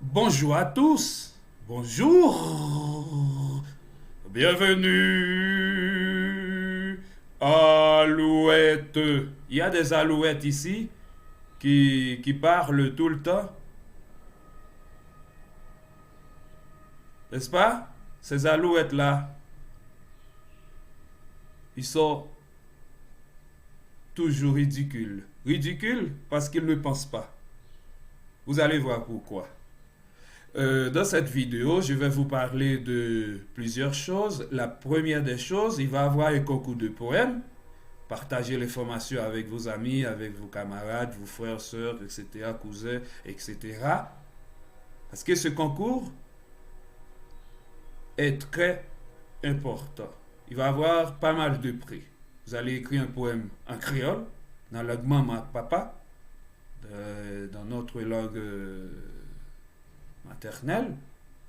Bonjour à tous. Bonjour. Bienvenue. Alouette. Il y a des alouettes ici qui parlent tout le temps, n'est-ce pas? Ces alouettes-là, ils sont toujours ridicules. Ridicules parce qu'ils ne pensent pas. Vous allez voir pourquoi. Dans cette vidéo, je vais vous parler de plusieurs choses. La première des choses, il va y avoir un concours de poèmes. Partagez l'information avec vos amis, avec vos camarades, vos frères, sœurs, etc., cousins, etc. Parce que ce concours est très important. Il va y avoir pas mal de prix. Vous allez écrire un poème en créole, dans la langue maman papa, dans notre langue maternelle.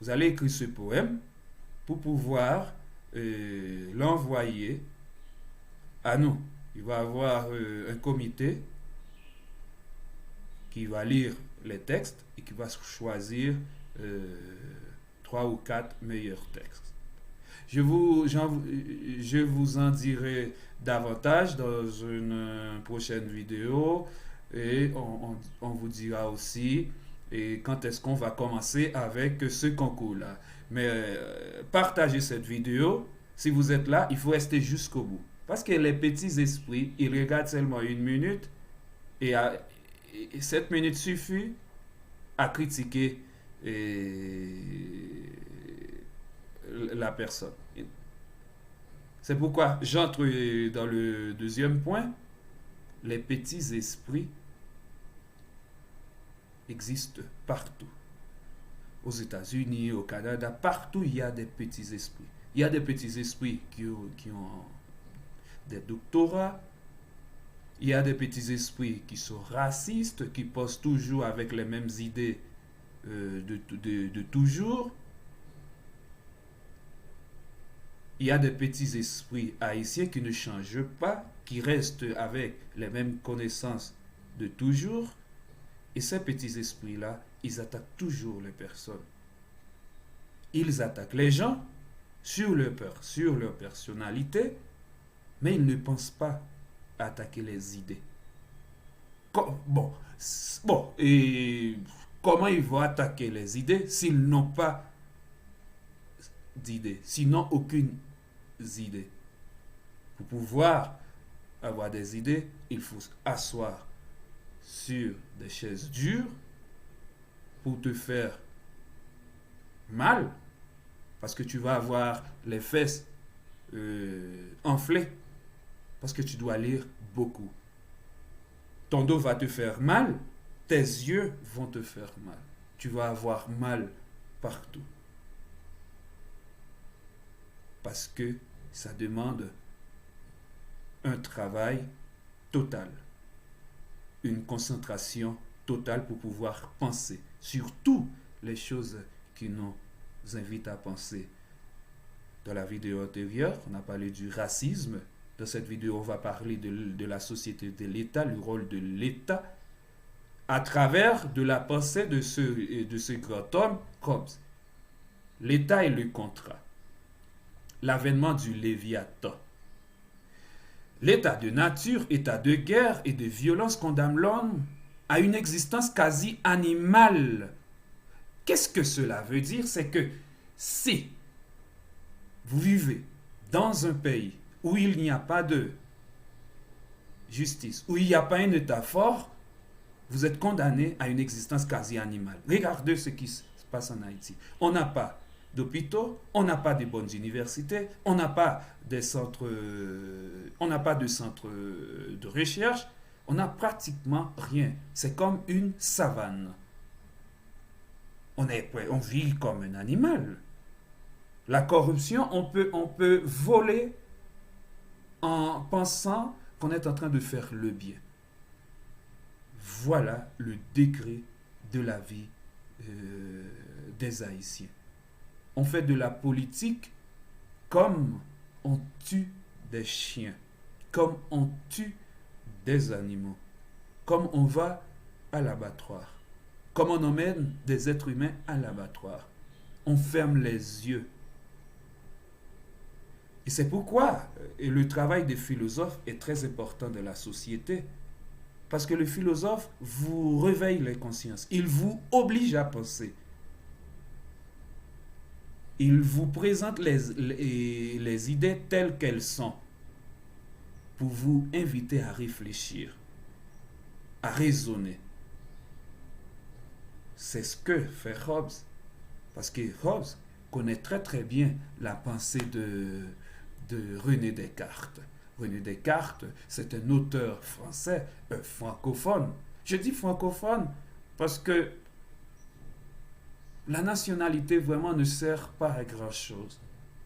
Vous allez écrire ce poème pour pouvoir l'envoyer à nous. Il va y avoir un comité qui va lire les textes et qui va choisir euh, trois ou quatre meilleurs textes. Je vous en dirai davantage dans une prochaine vidéo et on vous dira aussi et quand est-ce qu'on va commencer avec ce concours-là. Mais partagez cette vidéo. Si vous êtes là, il faut rester jusqu'au bout. Parce que les petits esprits, ils regardent seulement une minute et, et cette minute suffit à critiquer la personne. C'est pourquoi j'entre dans le deuxième point. Les petits esprits existent partout. Aux États-Unis, au Canada, partout il y a des petits esprits. Il y a des petits esprits qui ont des doctorats. Il y a des petits esprits qui sont racistes, qui posent toujours avec les mêmes idées de toujours. Il y a des petits esprits haïtiens qui ne changent pas, qui restent avec les mêmes connaissances de toujours. Et ces petits esprits-là, ils attaquent toujours les personnes. Ils attaquent les gens sur sur leur personnalité, mais ils ne pensent pas à attaquer les idées. Bon, et comment ils vont attaquer les idées s'ils n'ont pas d'idées, s'ils n'ont aucune idée? Pour pouvoir avoir des idées, il faut asseoir sur des chaises dures pour te faire mal, parce que tu vas avoir les fesses enflées, parce que tu dois lire beaucoup. Ton dos va te faire mal, tes yeux vont te faire mal. Tu vas avoir mal partout. Parce que ça demande un travail total, une concentration totale pour pouvoir penser sur toutes les choses qui nous invitent à penser. Dans la vidéo antérieure, on a parlé du racisme. Dans cette vidéo, on va parler de la société de l'État, le rôle de l'État, à travers de la pensée de ce grand homme, Hobbes. L'État et le contrat. L'avènement du Léviathan. L'état de nature, état de guerre et de violence condamne l'homme à une existence quasi animale. Qu'est-ce que cela veut dire? C'est que si vous vivez dans un pays où il n'y a pas de justice, où il n'y a pas un état fort, vous êtes condamné à une existence quasi animale. Regardez ce qui se passe en Haïti. On n'a pas d'hôpitaux, on n'a pas de bonnes universités, on n'a pas des centres, on n'a pas de centres de recherche, on n'a pratiquement rien. C'est comme une savane. On vit comme un animal. La corruption, on peut voler en pensant qu'on est en train de faire le bien. Voilà le degré de la vie des Haïtiens. On fait de la politique comme on tue des chiens, comme on tue des animaux, comme on va à l'abattoir, comme on emmène des êtres humains à l'abattoir. On ferme les yeux. Et c'est pourquoi le travail des philosophes est très important dans la société. Parce que le philosophe vous réveille les consciences. Il vous oblige à penser. Il vous présente les idées telles qu'elles sont pour vous inviter à réfléchir, à raisonner. C'est ce que fait Hobbes. Parce que Hobbes connaît très très bien la pensée de René Descartes. René Descartes, c'est un auteur français, francophone. Je dis francophone parce que la nationalité vraiment ne sert pas à grand-chose.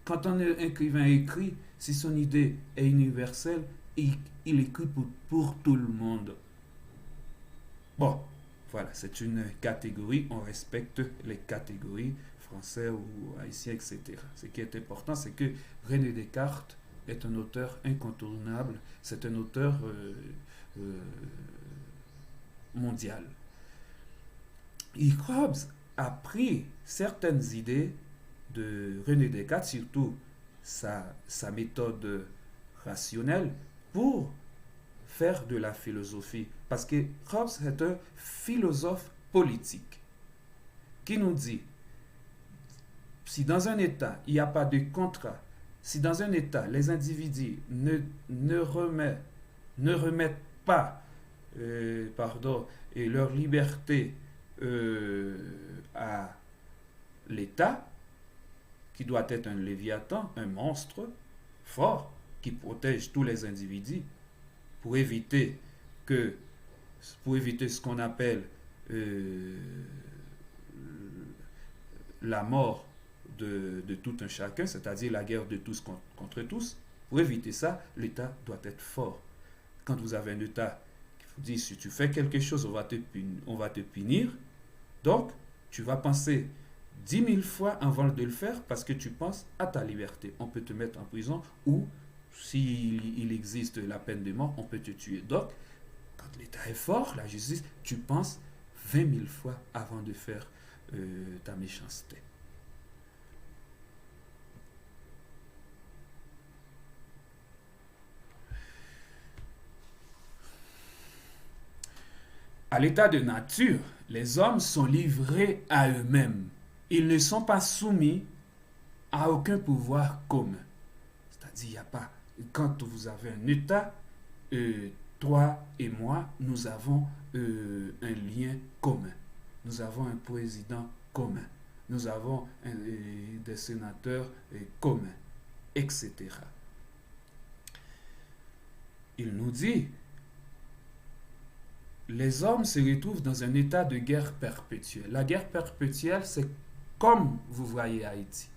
Quand un écrivain écrit, si son idée est universelle, il écrit pour tout le monde. Bon, voilà, c'est une catégorie, on respecte les catégories français ou haïtiens, etc. Ce qui est important, c'est que René Descartes est un auteur incontournable, c'est un auteur mondial. Et Hobbes a pris certaines idées de René Descartes, surtout sa méthode rationnelle, pour faire de la philosophie. Parce que Hobbes est un philosophe politique qui nous dit, si dans un État, il n'y a pas de contrat, si dans un État, les individus ne remettent pas leur liberté à l'État, qui doit être un léviathan, un monstre fort, qui protège tous les individus, pour éviter ce qu'on appelle la mort de tout un chacun, c'est-à-dire la guerre de tous contre tous. Pour éviter ça, l'État doit être fort. Quand vous avez un État qui vous dit, si tu fais quelque chose, on va te punir, donc tu vas penser 10 000 fois avant de le faire parce que tu penses à ta liberté. On peut te mettre en prison ou, s'il existe la peine de mort, on peut te tuer. Donc, quand l'État est fort, la justice, tu penses 20 000 fois avant de faire ta méchanceté. À l'état de nature, les hommes sont livrés à eux-mêmes. Ils ne sont pas soumis à aucun pouvoir commun. C'est-à-dire, il n'y a pas... Quand vous avez un État, toi et moi, nous avons un lien commun. Nous avons un président commun. Nous avons des sénateurs communs, etc. Il nous dit, les hommes se retrouvent dans un état de guerre perpétuelle. La guerre perpétuelle, c'est comme vous voyez Haïti.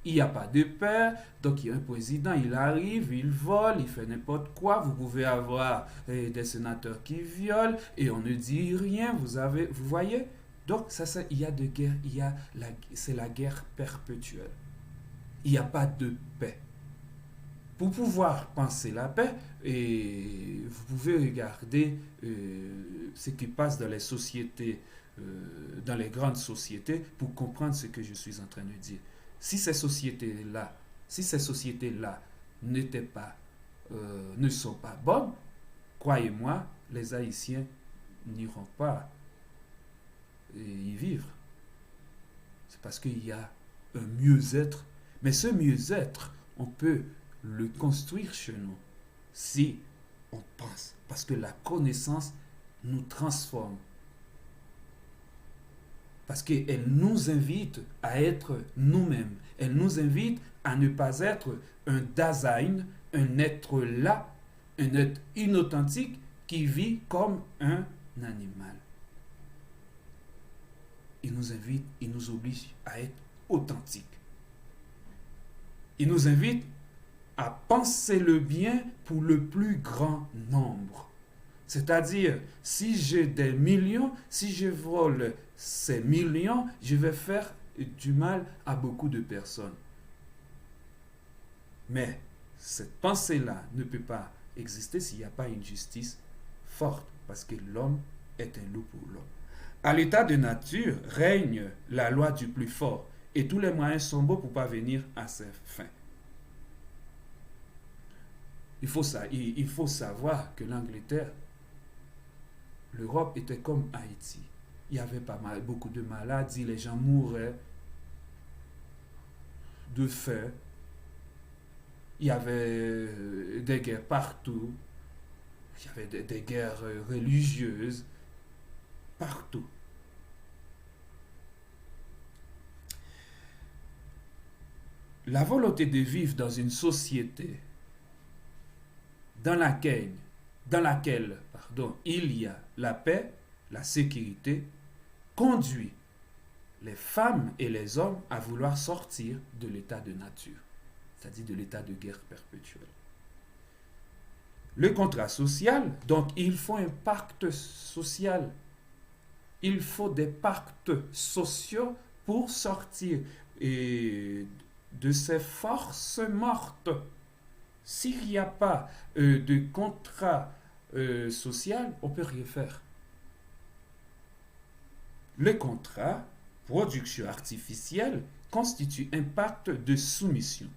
Il n'y a pas de paix, donc il y a un président, il arrive, il vole, il fait n'importe quoi. Vous pouvez avoir des sénateurs qui violent et on ne dit rien. Vous voyez? Donc il y a de guerre, c'est la guerre perpétuelle. Il n'y a pas de paix. Pour pouvoir penser la paix, et vous pouvez regarder ce qui passe dans les sociétés, dans les grandes sociétés, pour comprendre ce que je suis en train de dire. Si ces sociétés-là ne sont pas bonnes, croyez-moi, les Haïtiens n'iront pas y vivre. C'est parce qu'il y a un mieux-être. Mais ce mieux-être, on peut le construire chez nous si on pense. Parce que la connaissance nous transforme. Parce qu'elle nous invite à être nous-mêmes. Elle nous invite à ne pas être un Dasein, un être là, un être inauthentique qui vit comme un animal. Il nous invite, il nous oblige à être authentique. Il nous invite à penser le bien pour le plus grand nombre. C'est-à-dire, si j'ai des millions, si je vole ces millions, je vais faire du mal à beaucoup de personnes. Mais cette pensée-là ne peut pas exister s'il n'y a pas une justice forte, parce que l'homme est un loup pour l'homme. À l'état de nature règne la loi du plus fort et tous les moyens sont beaux pour parvenir à ses fins. Il faut savoir que l'Angleterre, l'Europe était comme Haïti. Il y avait beaucoup de maladies, les gens mouraient de faim. Il y avait des guerres partout. Il y avait des guerres religieuses partout. La volonté de vivre dans une société dans laquelle il y a la paix, la sécurité, conduit les femmes et les hommes à vouloir sortir de l'état de nature, c'est-à-dire de l'état de guerre perpétuelle. Le contrat social, donc il faut un pacte social. Il faut des pactes sociaux pour sortir de ces forces mortes. S'il n'y a pas de contrat social, on ne peut rien faire. Le contrat, production artificielle, constitue un pacte de soumission.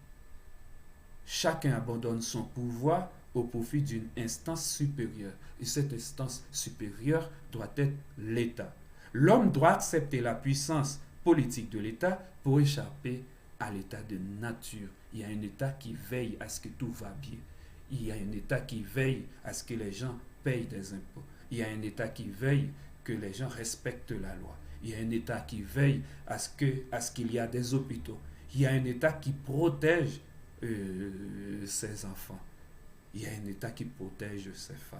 Chacun abandonne son pouvoir au profit d'une instance supérieure. Et cette instance supérieure doit être l'État. L'homme doit accepter la puissance politique de l'État pour échapper à l'état de nature. Il y a un État qui veille à ce que tout va bien. Il y a un État qui veille à ce que les gens payent des impôts. Il y a un État qui veille que les gens respectent la loi. Il y a un État qui veille à ce qu'il y a des hôpitaux. Il y a un État qui protège ses enfants. Il y a un État qui protège ses femmes.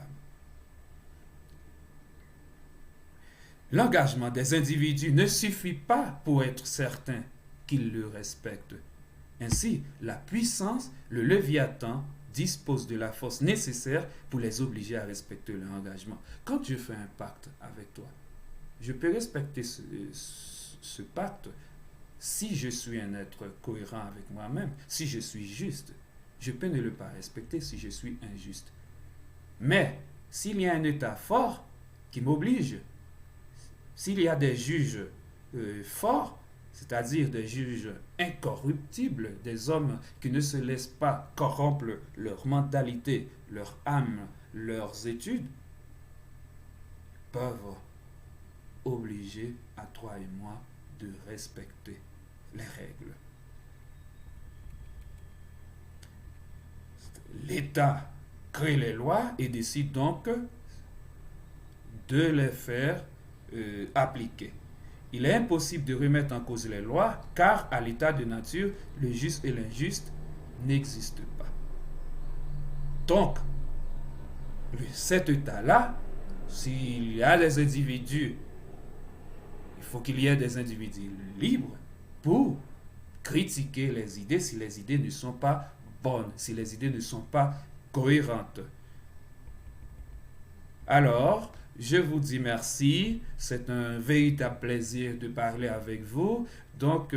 L'engagement des individus ne suffit pas pour être certain qu'ils le respectent. Ainsi, la puissance, le Léviathan, dispose de la force nécessaire pour les obliger à respecter leur engagement. Quand je fais un pacte avec toi, je peux respecter ce pacte si je suis un être cohérent avec moi-même, si je suis juste. Je peux ne le pas respecter si je suis injuste. Mais s'il y a un État fort qui m'oblige, s'il y a des juges forts, c'est-à-dire des juges incorruptibles, des hommes qui ne se laissent pas corrompre leur mentalité, leur âme, leurs études, peuvent obliger à toi et moi de respecter les règles. L'État crée les lois et décide donc de les faire appliquer. Il est impossible de remettre en cause les lois car à l'état de nature, le juste et l'injuste n'existent pas. Donc, cet état-là, s'il y a des individus, il faut qu'il y ait des individus libres pour critiquer les idées si les idées ne sont pas bonnes, si les idées ne sont pas cohérentes. Alors, je vous dis merci. C'est un véritable plaisir de parler avec vous. Donc,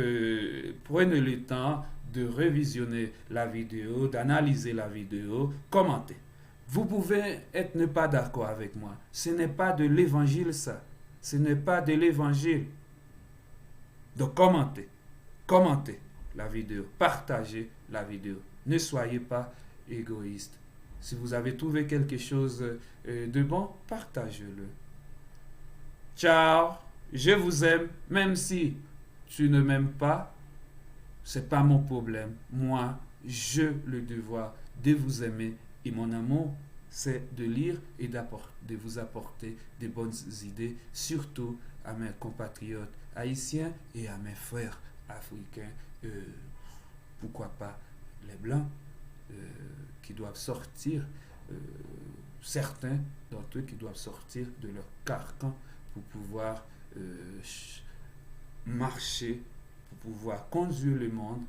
prenez le temps de revisionner la vidéo, d'analyser la vidéo, commentez. Vous pouvez ne pas d'accord avec moi. Ce n'est pas de l'évangile, ça. Ce n'est pas de l'évangile. Donc, commentez. Commentez la vidéo. Partagez la vidéo. Ne soyez pas égoïste. Si vous avez trouvé quelque chose de bon, partagez-le. Ciao, je vous aime, même si tu ne m'aimes pas, c'est pas mon problème. Moi, j'ai le devoir de vous aimer et mon amour, c'est de lire et de vous apporter des bonnes idées, surtout à mes compatriotes haïtiens et à mes frères africains, pourquoi pas les blancs. Qui doivent sortir, certains d'entre eux qui doivent sortir de leur carcan pour pouvoir marcher, pour pouvoir conduire le monde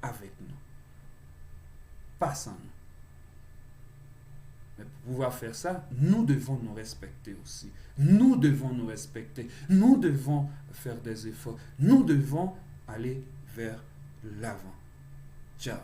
avec nous, pas sans nous. Mais pour pouvoir faire ça, nous devons nous respecter aussi. Nous devons nous respecter. Nous devons faire des efforts. Nous devons aller vers l'avant. Ciao.